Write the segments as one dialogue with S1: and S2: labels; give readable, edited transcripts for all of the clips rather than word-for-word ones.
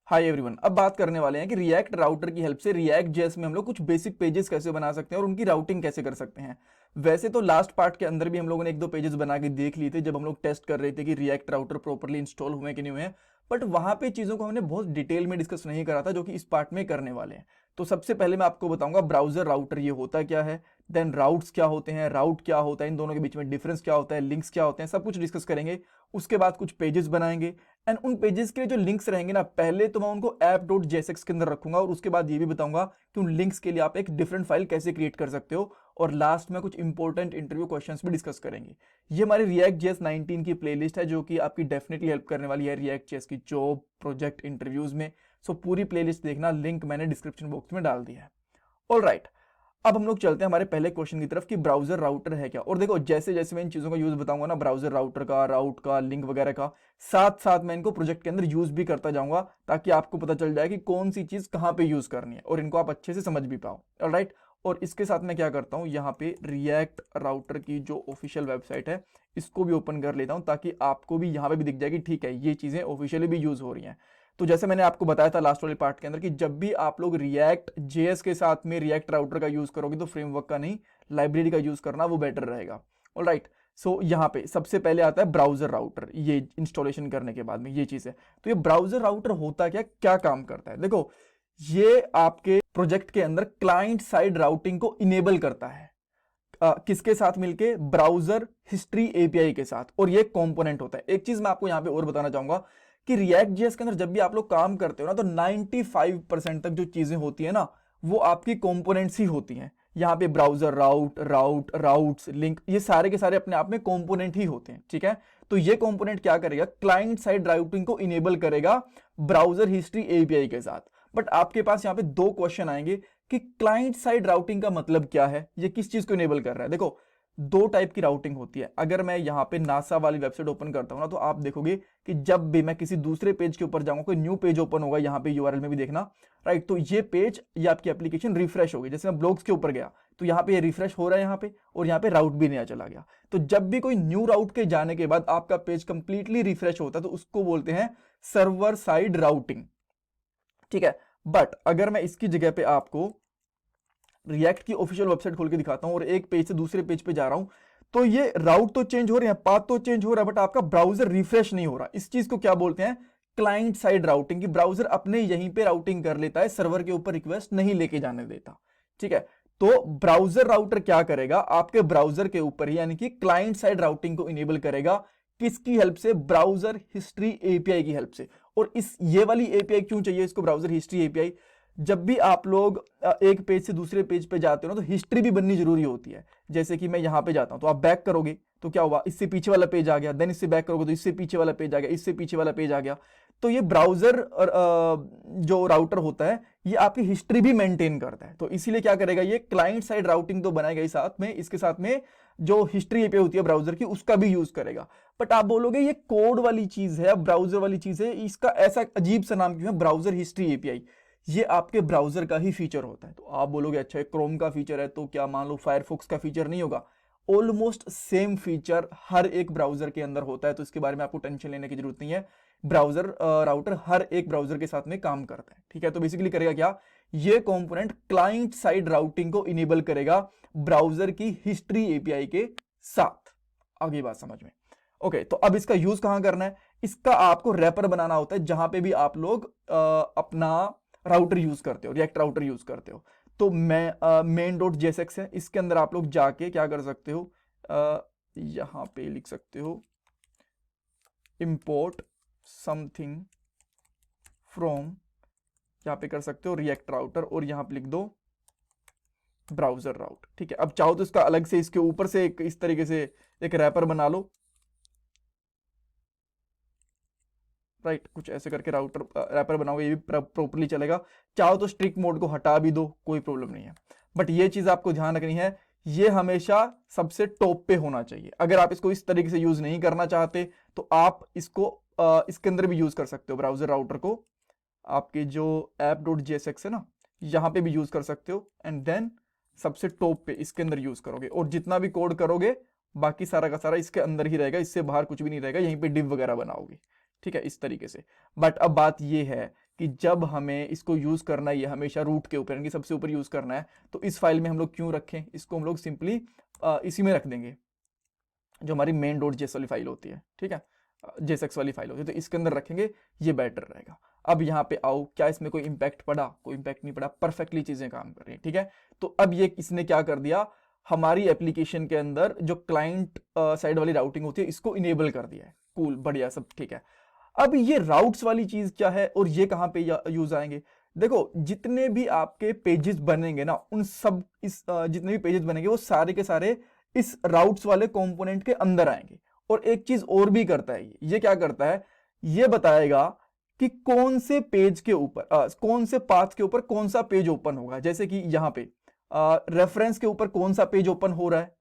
S1: Hi everyone, अब बात करने वाले हैं कि रिएक्ट राउटर की हेल्प से रिएक्ट जेएस में हम लोग कुछ बेसिक पेजेस कैसे बना सकते हैं और उनकी राउटिंग कैसे कर सकते हैं। वैसे तो लास्ट पार्ट के अंदर भी हम लोगों ने एक दो पेजेस बना के देख लिए थे जब हम लोग टेस्ट कर रहे थे कि रिएक्ट राउटर प्रॉपर्ली इंस्टॉल हुए कि नहीं हुए हैं, बट वहां पे चीजों को हमने बहुत डिटेल में डिस्कस नहीं करा था जो कि इस पार्ट में करने वाले हैं। तो सबसे पहले मैं आपको बताऊंगा ब्राउजर राउटर ये होता क्या है, देन राउट्स क्या होते हैं, राउट क्या होता है, इन दोनों के बीच में डिफरेंस क्या होता है, लिंक्स क्या होते हैं, सब कुछ डिस्कस करेंगे। उसके बाद कुछ पेजेस बनाएंगे एंड उन पेजेस के जो लिंक्स रहेंगे ना, पहले तो मैं उनको app.jsx के अंदर रखूंगा और उसके बाद ये भी बताऊंगा कि उन लिंक्स के लिए आप एक डिफरेंट फाइल कैसे क्रिएट कर सकते हो। और लास्ट में कुछ इंपॉर्टेंट इंटरव्यू क्वेश्चंस भी डिस्कस करेंगे। ये हमारी React.js 19 की प्लेलिस्ट है जो कि आपकी डेफिनेटली हेल्प करने वाली है React.js की जॉब प्रोजेक्ट इंटरव्यूज में। सो पूरी प्लेलिस्ट देखना, लिंक मैंने डिस्क्रिप्शन बॉक्स में डाल दिया है। ऑलराइट, अब हम लोग चलते हैं हमारे पहले क्वेश्चन की तरफ कि ब्राउजर राउटर है क्या। और देखो, जैसे जैसे मैं इन चीजों का यूज बताऊंगा ना, ब्राउजर राउटर का, राउट का, लिंक वगैरह का, साथ साथ मैं इनको प्रोजेक्ट के अंदर यूज भी करता जाऊंगा ताकि आपको पता चल जाए कि कौन सी चीज कहां पे यूज करनी है और इनको आप अच्छे से समझ भी पाओ। ऑलराइट, और इसके साथ मैं क्या करता हूं, यहाँ पे रिएक्ट राउटर की जो ऑफिशियल वेबसाइट है इसको भी ओपन कर लेता हूं ताकि आपको भी यहाँ पे भी दिख जाए कि ठीक है, ये चीजें ऑफिशियली भी यूज हो रही हैं। तो जैसे मैंने आपको बताया था लास्ट वाले पार्ट के अंदर कि जब भी आप लोग रिएक्ट जेएस के साथ में रिएक्ट राउटर का यूज करोगे तो फ्रेमवर्क का नहीं, लाइब्रेरी का यूज करना वो बेटर रहेगा। ऑलराइट, सो यहाँ पे सबसे पहले आता है ब्राउजर राउटर। ये इंस्टॉलेशन करने के बाद में ये चीज है। तो ये ब्राउजर राउटर होता क्या, क्या काम करता है, देखो ये आपके प्रोजेक्ट के अंदर क्लाइंट साइड राउटिंग को इनेबल करता है। किसके साथ मिलके, ब्राउजर हिस्ट्री एपीआई के साथ। और ये कंपोनेंट होता है। एक चीज मैं आपको यहां पे और बताना चाहूंगा कि रिएक्ट जेएस के अंदर जब भी आप लोग काम करते हो ना, तो 95% तक जो चीजें होती है ना वो आपकी कंपोनेंट्स ही होती हैं। यहाँ पे ब्राउजर राउट्स, लिंक, ये सारे के सारे अपने आप में कंपोनेंट ही होते हैं। ठीक है, तो ये कंपोनेंट क्या करेगा, क्लाइंट साइड राउटिंग को इनेबल करेगा ब्राउजर हिस्ट्री एपीआई के साथ। बट आपके पास यहाँ पे दो क्वेश्चन आएंगे कि क्लाइंट साइड राउटिंग का मतलब क्या है, ये किस चीज को इनेबल कर रहा है। देखो, दो टाइप की राउटिंग होती है। अगर मैं यहाँ पे नासा वाली वेबसाइट ओपन करता हूँ ना, तो आप देखोगे कि जब भी मैं किसी दूसरे पेज के ऊपर जाऊंगा, कोई न्यू पेज ओपन होगा, यहाँ पे यूआरएल में भी देखना, राइट, तो ये पेज, ये आपकी एप्लीकेशन रिफ्रेश होगी। जैसे मैं ब्लॉग्स के ऊपर गया तो यहाँ पे ये रिफ्रेश हो रहा है यहाँ पे, और यहाँ पे राउट भी नया चला गया। तो जब भी कोई न्यू राउट के जाने के बाद आपका पेज कंप्लीटली रिफ्रेश होता है तो उसको बोलते हैं सर्वर साइड राउटिंग। ठीक है, बट अगर मैं इसकी जगह पे आपको रिएक्ट की ऑफिशियल वेबसाइट खोल के दिखाता हूं और एक पेज से दूसरे पेज पे जा रहा हूं, तो ये राउट तो चेंज हो रहे हैं, पाथ तो चेंज हो रहा है, बट आपका ब्राउजर रिफ्रेश नहीं हो रहा। इस चीज को क्या बोलते हैं, क्लाइंट साइड राउटिंग। की ब्राउजर अपने यहीं पे राउटिंग कर लेता है, सर्वर के ऊपर रिक्वेस्ट नहीं लेके जाने देता। ठीक है, तो ब्राउजर राउटर क्या करेगा, आपके ब्राउजर के ऊपर ही, यानी कि क्लाइंट साइड राउटिंग को इनेबल करेगा। किसकी हेल्प से, ब्राउजर हिस्ट्री एपीआई की हेल्प से। और इस ये वाली एपीआई क्यों चाहिए इसको, ब्राउजर हिस्ट्री एपीआई, जब भी आप लोग एक पेज से दूसरे पेज पे जाते हो ना, तो हिस्ट्री भी बननी जरूरी होती है। जैसे कि मैं यहां पे जाता हूं तो आप बैक करोगे तो क्या हुआ, इससे पीछे वाला पेज आ गया, देन इससे बैक करोगे तो इससे पीछे वाला पेज आ गया, इससे पीछे वाला पेज आ गया। तो ये ब्राउजर जो राउटर होता है ये आपकी हिस्ट्री भी मेंटेन करता है। तो इसीलिए क्या करेगा, ये क्लाइंट साइड राउटिंग तो बनाएगा ही, साथ में इसके साथ में जो हिस्ट्री एपीआई होती है ब्राउजर की उसका भी यूज करेगा। बट आप बोलोगे ये कोड वाली चीज है, ब्राउजर वाली चीज है, इसका ऐसा अजीब सा नाम क्यों है, ब्राउजर हिस्ट्री एपीआई। ये आपके ब्राउजर का ही फीचर होता है। तो आप बोलोगे अच्छा, क्रोम का फीचर है तो क्या मान लो फायरफॉक्स का फीचर नहीं होगा। ऑलमोस्ट सेम फीचर हर एक ब्राउजर के अंदर होता है, तो इसके बारे में आपको टेंशन लेने की जरूरत नहीं है। ब्राउजर राउटर हर एक ब्राउजर के साथ में काम करता है। ठीक है, तो बेसिकली करेगा क्या, ये कंपोनेंट क्लाइंट साइड राउटिंग को इनेबल करेगा ब्राउजर की हिस्ट्री एपीआई के साथ। आगे बात समझ में। ओके, तो अब इसका यूज कहां करना है, इसका आपको रैपर बनाना होता है जहां पे भी आप लोग अपना राउटर यूज करते हो, रिएक्ट राउटर यूज करते हो। तो मैं main.jsx है, इसके अंदर आप लोग जाके क्या कर सकते हो, यहां पे लिख सकते हो इंपोर्ट समथिंग फ्रॉम, यहां पे कर सकते हो रिएक्ट राउटर और यहां पे लिख दो ब्राउजर राउट। ठीक है, अब चाहो तो इसका अलग से इसके ऊपर से एक इस तरीके से एक रैपर बना लो, राइट, कुछ ऐसे करके राउटर रैपर बनाओगे, ये भी प्रॉपर्ली चलेगा। चाहो तो स्ट्रिक्ट मोड को हटा भी दो, कोई प्रॉब्लम नहीं है। बट ये चीज आपको ध्यान रखनी है, ये हमेशा सबसे टॉप पे होना चाहिए। अगर आप इसको इस तरीके से यूज नहीं करना चाहते तो आप इसको इसके अंदर भी यूज कर सकते हो, ब्राउजर राउटर को आपके जो app.jsx है ना, यहां पे भी यूज कर सकते हो। एंड देन सबसे टॉप पे इसके अंदर यूज करोगे और जितना भी कोड करोगे बाकी सारा का सारा इसके अंदर ही रहेगा, इससे बाहर कुछ भी नहीं रहेगा। यहीं पे डिव वगैरह बनाओगे, ठीक है, इस तरीके से। बट अब बात ये है कि जब हमें इसको यूज करना है, ये हमेशा रूट के ऊपर यानी कि सबसे ऊपर यूज करना है, तो इस फाइल में हम लोग क्यों रखें, इसको हम लोग सिंपली इसी में रख देंगे जो हमारी मेन डॉट जेएस वाली फाइल होती है, ठीक है, जेएसएक्स वाली फाइल होती है, तो इसके अंदर रखेंगे, ये बेटर रहेगा। अब यहाँ पे आओ, क्या इसमें कोई इंपैक्ट पड़ा, कोई इंपैक्ट नहीं पड़ा, परफेक्टली चीजें काम कर रही है, ठीक है। तो अब ये इसने क्या कर दिया, हमारी एप्लीकेशन के अंदर जो क्लाइंट साइड वाली राउटिंग होती है इसको इनेबल कर दिया है। कूल, बढ़िया, सब ठीक है। अब ये राउट्स वाली चीज क्या है और ये कहाँ पे यूज आएंगे, देखो जितने भी आपके पेजेस बनेंगे ना, उन सब इस जितने भी पेजेस बनेंगे वो सारे के सारे इस राउट्स वाले कंपोनेंट के अंदर आएंगे। और एक चीज और भी करता है ये क्या करता है, ये बताएगा कि कौन से पेज के ऊपर कौन से पाथ के ऊपर कौन सा पेज ओपन होगा। जैसे कि यहाँ पे रेफरेंस के ऊपर कौन सा पेज ओपन हो रहा है,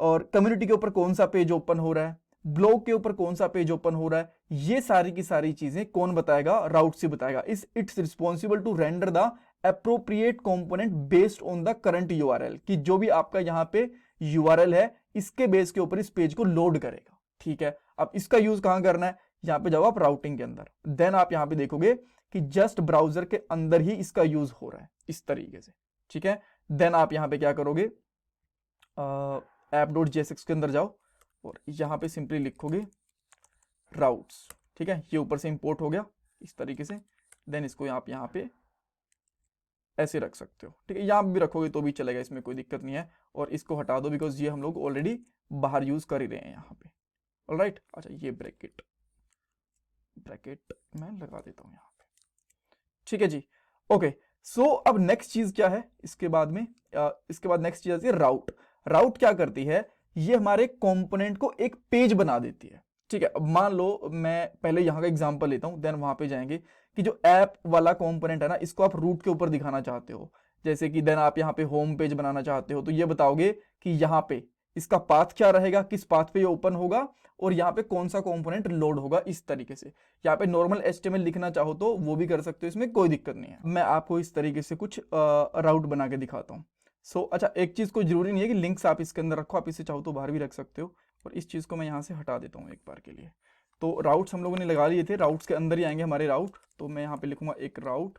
S1: और कम्युनिटी के ऊपर कौन सा पेज ओपन हो रहा है, ब्लॉग के ऊपर कौन सा पेज ओपन हो रहा है, ये सारी की सारी चीजें कौन बताएगा, राउट से बताएगा। It's responsible to render the appropriate component based on the current URL, कि जो भी आपका यहाँ पे यूआरएल है इसके बेस के ऊपर इस पेज को लोड करेगा, ठीक है। अब इसका यूज कहां करना है, यहाँ पे जाओ आप राउटिंग के अंदर, देन आप यहाँ पे देखोगे कि जस्ट ब्राउजर के अंदर ही इसका यूज हो रहा है इस तरीके से, ठीक है। देन आप यहाँ पे क्या करोगे, app.jsx के अंदर जाओ और यहाँ पे सिंपली लिखोगे राउट्स, ठीक है। ये ऊपर से इंपोर्ट हो गया इस तरीके से, देन इसको आप यहाँ पे ऐसे रख सकते हो, ठीक है। यहाँ भी रखोगे तो भी चलेगा, इसमें कोई दिक्कत नहीं है। और इसको हटा दो बिकॉज ये हम लोग ऑलरेडी बाहर यूज कर ही रहे हैं यहाँ पे, ऑलराइट। अच्छा, ये ब्रैकेट मैं लगा देता हूँ यहाँ पे, ठीक है जी, ओके। सो अब नेक्स्ट चीज क्या है, इसके बाद नेक्स्ट चीज आती है राउट। राउट क्या करती है, ये हमारे कंपोनेंट को एक पेज बना देती है, ठीक है। अब मान लो मैं पहले यहाँ का एग्जांपल लेता हूँ, देन वहां पे जाएंगे कि जो ऐप वाला कंपोनेंट है ना, इसको आप रूट के ऊपर दिखाना चाहते हो। जैसे कि देन आप यहाँ पे होम पेज बनाना चाहते हो, तो ये बताओगे कि यहाँ पे इसका पाथ क्या रहेगा, किस पाथ पे ये ओपन होगा, और यहाँ पे कौन सा कंपोनेंट लोड होगा, इस तरीके से। यहाँ पे नॉर्मल HTML लिखना चाहो तो वो भी कर सकते हो, इसमें कोई दिक्कत नहीं है। मैं आपको इस तरीके से कुछ राउट बना के दिखाता हूँ। अच्छा, एक चीज को जरूरी नहीं है कि लिंक्स आप इसके अंदर रखो, आप इसे चाहो तो बाहर भी रख सकते हो। और इस चीज को मैं यहाँ से हटा देता हूँ एक बार के लिए। तो राउट्स हम लोगों ने लगा लिए थे, राउट्स के अंदर ही आएंगे हमारे राउट। तो मैं यहाँ पे लिखूंगा एक राउट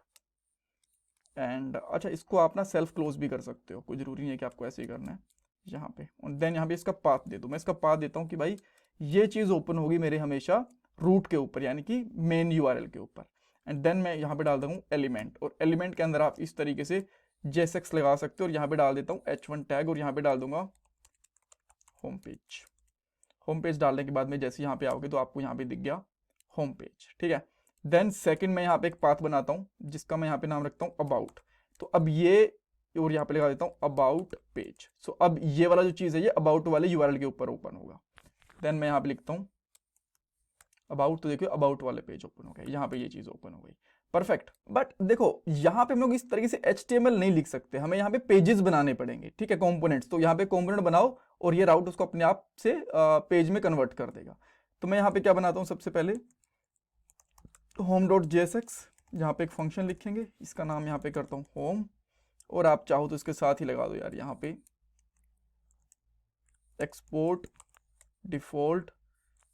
S1: एंड अच्छा, इसको आप ना सेल्फ क्लोज भी कर सकते हो, कोई जरूरी नहीं है कि आपको ऐसे ही करना है यहाँ पे। और देन यहाँ पे इसका पाथ दे दो, मैं इसका पाथ देता हूँ कि भाई ये चीज ओपन होगी मेरे हमेशा रूट के ऊपर, यानी कि मेन यूआरएल के ऊपर। एंड देन मैं यहाँ पे डाल दूँ एलिमेंट, और एलिमेंट के अंदर आप इस तरीके से JSX लगा सकते हो। और यहाँ पे डाल देता हूँ H1 टैग, और यहाँ पे डाल दूंगा होम पेज। होम पेज डालने के बाद में जैसे यहाँ पे आओगे तो आपको यहाँ पे दिख गया होम पेज, ठीक है। देन सेकंड मैं यहाँ पे एक पाथ बनाता हूँ जिसका मैं यहाँ पे नाम रखता हूँ अबाउट। तो अब ये, और यहाँ पे लगा देता हूँ अबाउट पेज। सो अब ये वाला जो चीज है ये अबाउट वाले यूआरएल के ऊपर ओपन होगा। देन मैं यहाँ पे लिखता हूँ अबाउट, तो देखो अबाउट वाले पेज ओपन हो गए, यहाँ पे ये चीज ओपन हो गई, परफेक्ट। बट देखो यहाँ पे हम लोग इस तरीके से HTML नहीं लिख सकते, हमें यहाँ पे पेजेस बनाने पड़ेंगे, ठीक है, कंपोनेंट्स। तो यहाँ पे कंपोनेंट बनाओ और ये राउट उसको अपने आप से पेज में कन्वर्ट कर देगा। तो मैं यहाँ पे क्या बनाता हूँ, सबसे पहले home.jsx, यहाँ पे एक फंक्शन लिखेंगे, इसका नाम यहाँ पे करता हूँ होम, और आप चाहो तो इसके साथ ही लगा दो यार यहाँ पे एक्सपोर्ट डिफॉल्ट।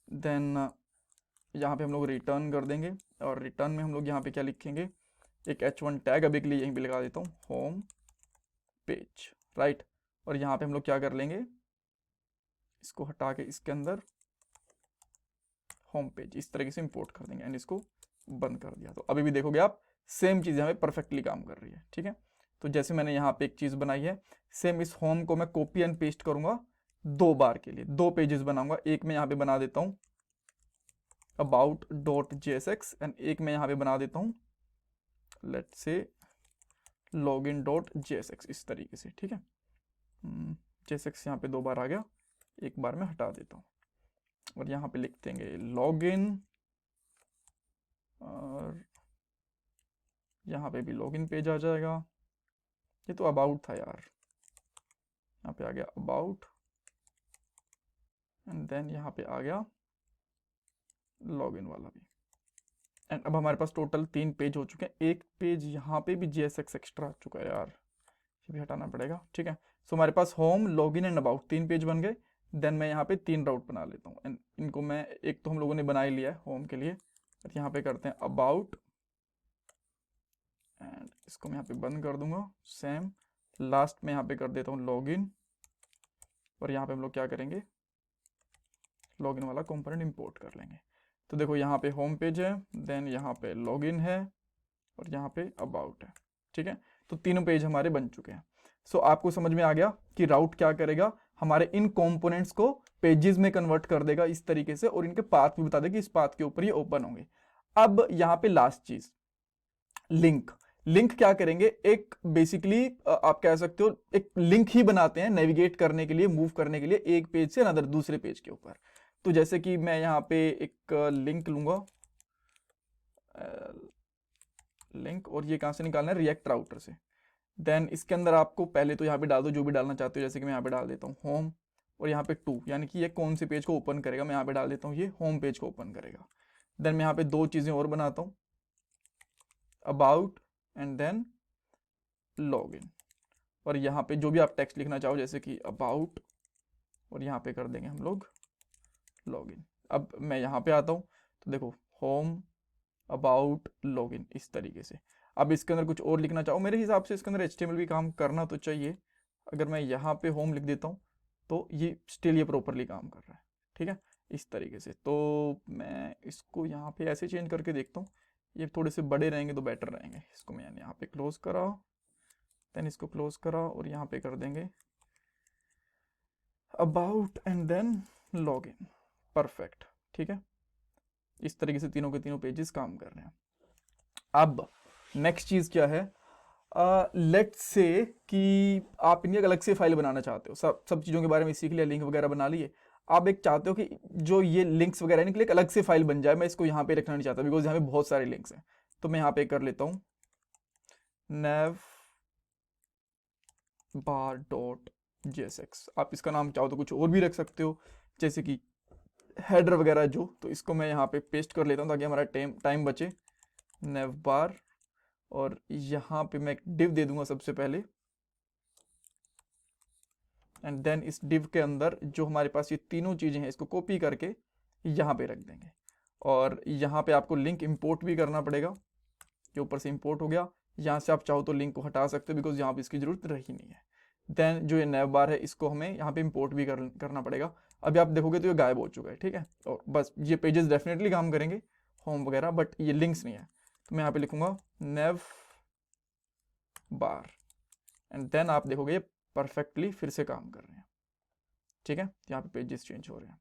S1: देन यहाँ पे हम लोग रिटर्न कर देंगे, और रिटर्न में हम लोग यहाँ पे क्या लिखेंगे, एक H1 टैग अभी के लिए यहीं पे लगा देता हूँ होम पेज, राइट। और यहाँ पे हम लोग क्या कर लेंगे, इसको हटा के इसके अंदर होम पेज इस तरीके से इंपोर्ट कर देंगे एंड इसको बंद कर दिया। तो अभी भी देखोगे आप सेम चीज़ यहाँ पे परफेक्टली काम कर रही है, ठीक है। तो जैसे मैंने यहाँ पे एक चीज़ बनाई है, सेम इस होम को मैं कॉपी एंड पेस्ट करूंगा 2 बार के लिए, 2 पेजेस बनाऊंगा। एक मैं यहाँ पे बना देता हूँ about.jsx एंड एक मैं यहाँ पे बना देता हूँ लेट्स से login.jsx, इस तरीके से, ठीक है। JSX यहाँ पे 2 बार आ गया, एक बार मैं हटा देता हूँ और यहाँ पे लिख देंगे लॉगिन, और यहाँ पे भी लॉगिन पेज आ जाएगा। ये तो अबाउट था यार, यहाँ पे आ गया अबाउट एंड देन यहाँ पे आ गया लॉगिन वाला भी। एंड अब हमारे पास टोटल 3 पेज हो चुके हैं। एक पेज यहाँ पे भी JSX एक्स्ट्रा आ चुका है यार, ये भी हटाना पड़ेगा, ठीक है। सो हमारे पास home, login and about 3 page बन गए। देन मैं यहाँ पे 3 राउट बना लेता हूँ एंड इनको मैं, एक तो हम लोगों ने बना ही लिया है होम के लिए, और यहाँ पे करते हैं अबाउट एंड इसको मैं यहाँ पे बंद कर दूंगा। सेम लास्ट में यहाँ पे कर देता हूँ लॉगिन, और यहाँ पे हम लोग क्या करेंगे, लॉगिन वाला कंपोनेंट इंपोर्ट कर लेंगे। तो देखो यहाँ पे होम पेज है, देन यहाँ पे लॉगिन है, और यहाँ पे अबाउट है। ठीक है, तो तीनों पेज हमारे बन चुके हैं। सो आपको समझ में आ गया कि राउट क्या करेगा, हमारे इन कंपोनेंट्स को पेजेस में कन्वर्ट कर देगा इस तरीके से, और इनके पाथ भी बता देगा कि इस पाथ के ऊपर ये ओपन होंगे। अब यहाँ पे लास्ट चीज, लिंक। लिंक क्या करेंगे, एक बेसिकली आप कह सकते हो एक लिंक ही बनाते हैं नेविगेट करने के लिए, मूव करने के लिए एक पेज से अनदर दूसरे पेज के ऊपर। तो जैसे कि मैं यहाँ पे एक लिंक लूंगा, लिंक, और ये कहाँ से निकालना है, रिएक्ट राउटर से। देन इसके अंदर आपको पहले तो यहाँ पे डाल दो जो भी डालना चाहते हो, जैसे कि मैं यहाँ पे डाल देता हूँ होम, और यहाँ पे 2, यानी कि ये कौन से पेज को ओपन करेगा, मैं यहाँ पे डाल देता हूँ ये होम पेज को ओपन करेगा। देन मैं यहाँ पे 2 चीज़ें और बनाता हूँ, अबाउट एंड देन लॉगिन, और यहाँ पे जो भी आप टेक्स्ट लिखना चाहो, जैसे कि अबाउट, और यहाँ पे कर देंगे हम लोग लॉगिन। अब मैं यहाँ पे आता हूँ, तो देखो होम, अबाउट, लॉगिन, इस तरीके से। अब इसके अंदर कुछ और लिखना चाहो, मेरे हिसाब से इसके अंदर HTML भी काम करना तो चाहिए। अगर मैं यहाँ पे होम लिख देता हूँ तो ये स्टिल ये प्रॉपरली काम कर रहा है। ठीक है, इस तरीके से। तो मैं इसको यहाँ पे ऐसे चेंज करके देखता हूँ, ये थोड़े से बड़े रहेंगे तो बेटर रहेंगे। इसको मैं यहाँ पे क्लोज करा, देन इसको क्लोज करा, और यहाँ पे कर देंगे about and then login. Perfect, ठीक है, इस तरीके से तीनों के तीनों पेजेस काम कर रहे हैं। अब नेक्स्ट चीज क्या है, लेट्स से कि आप इनकी अलग से फाइल बनाना चाहते हो, सब चीज़ों के बारे में सीख लिया, लिंक वगैरह बना लिए। आप एक चाहते हो कि जो ये लिंक्स वगैरह इनके लिए एक अलग से फाइल बन जाए, मैं इसको यहाँ पे रखना नहीं चाहता बिकॉज यहाँ पे बहुत सारे लिंक्स हैं। तो मैं यहाँ पे कर लेता हूँ navbar.jsx। आप इसका नाम चाहो तो कुछ और भी रख सकते हो, जैसे कि हेडर वगैरह जो। तो इसको मैं यहाँ पे पेस्ट कर लेता हूँ ताकि हमारा टाइम बचे, navbar, और यहाँ पे मैं एक div दे दूंगा सबसे पहले, एंड देन इस div के अंदर जो हमारे पास ये तीनों चीज़ें हैं इसको कॉपी करके यहाँ पे रख देंगे। और यहाँ पे आपको लिंक इंपोर्ट भी करना पड़ेगा, जो ऊपर से इंपोर्ट हो गया। यहाँ से आप चाहो तो लिंक को हटा सकते हो बिकॉज यहाँ पे इसकी जरूरत रही नहीं है। देन जो ये नैव बार है इसको हमें यहाँ पे इंपोर्ट भी करना पड़ेगा। अभी आप देखोगे तो ये गायब हो चुका है। ठीक है, और बस ये पेजेस डेफिनेटली काम करेंगे होम वगैरह, बट ये लिंक्स नहीं है। तो मैं यहाँ पे लिखूंगा नैव बार, एंड देन आप देखोगे ये परफेक्टली फिर से काम कर रहे हैं। ठीक है, यहाँ पे पेजेस चेंज हो रहे हैं।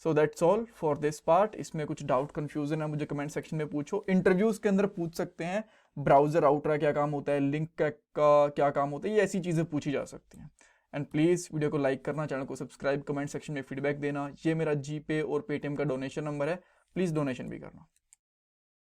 S1: So that's all for this part. इसमें कुछ डाउट कंफ्यूजन है मुझे कमेंट सेक्शन में पूछो, इंटरव्यूज के अंदर पूछ सकते हैं, ब्राउजर राउटर का क्या काम होता है, लिंक का क्या काम होता है, ये ऐसी चीज़ें पूछी जा सकती हैं। एंड प्लीज़ वीडियो को लाइक करना, चैनल को सब्सक्राइब, कमेंट सेक्शन में फीडबैक देना। ये मेरा GPay और Paytm का डोनेशन नंबर है, प्लीज़ डोनेशन भी करना।